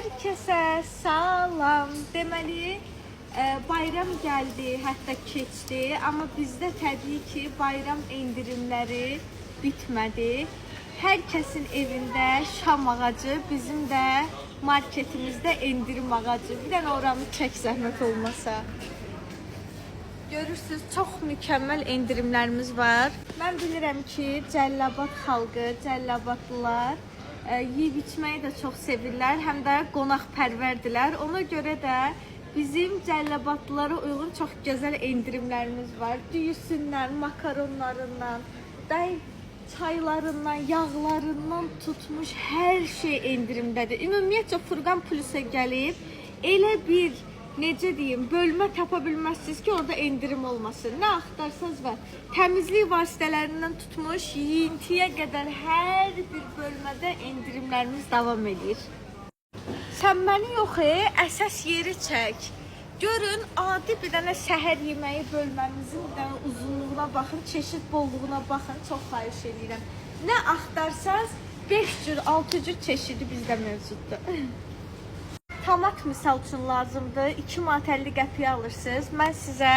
Herkese salam. Deməli, bayram gəldi, hətta keçdi. Amma bizdə təbii ki, bayram endirimləri bitmədi. Hər kəsin evində şam ağacı, bizim də marketimizdə endirim ağacı. Bir dənə oranı çək zəhmət olmasa. Görürsünüz, çox mükəmməl endirimlərimiz var. Mən bilirəm ki, Cəlilabad xalqı, Cəlilabadlılar yeyib içməyi də çox sevirlər, həm də qonaqpərvərdilər. Ona görə də bizim Cəlilabadlılara uyğun çox gözəl endirimlərimiz var. Düyüsündən, makaronlarından, çaylarından, yağlarından tutmuş hər şey endirimdədir. Ümumiyyətcə Furqan Plusa gəlib elə bir necə deyim, bölmə tapa bilməzsiniz ki, orada endirim olmasın. Nə axtarsanız var. Təmizlik vasitələrindən tutmuş, yeyintiyə qədər hər bir bölmədə endirimlərimiz davam edir. Sən məni yox, əsas yeri çək. Görün, adi bir dənə səhər yeməyi bölməmizin bir dənə uzunluğuna baxın, çeşid bolluğuna baxın, çox xahiş edirəm. Nə axtarsanız 5 cür, 6 cür çeşidi bizdə mövcuddur. Tomat misal üçün lazımdır. 2 manat 50 qəpiyə alırsınız. Mən sizə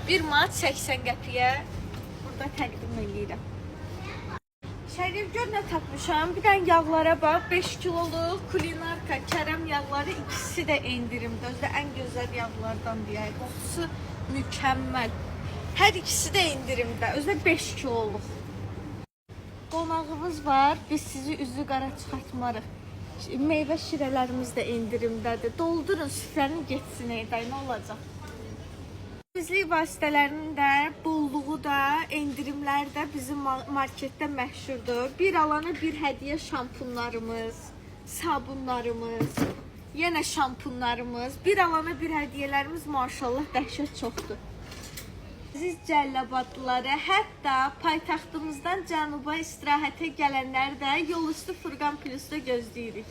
1 manat 80 qəpiyə burada təqdim edirəm. Şərif, gör nə tapmışam. Bir dənə yağlara bax. 5 kiloluq kulinarka, kərəm yağları ikisi də endirimdə. Özdə ən gözəl yağlardan deyək. Qoxusu mükəmməl. Hər ikisi də endirimdə. Özdə 5 kiloluq. Qonağımız var. Biz sizi üzü qara çıxartmarıq. Meyvə şirələrimiz də endirimdədir. Doldurun, süfrəni getsin eyday, nə olacaq? Temizlik vasitələrinin də bolluğu da, endirimlər də bizim marketdə məşhurdur. Bir alana bir hədiyyə şampunlarımız, sabunlarımız, yenə şampunlarımız, bir alana bir hədiyyələrimiz maşallah dəhşət çoxdur. Siz Cəlilabadlıları, hətta paytaxtımızdan cənuba istirahətə gələnlər də yol üstü Furqan Plusda gözləyirik.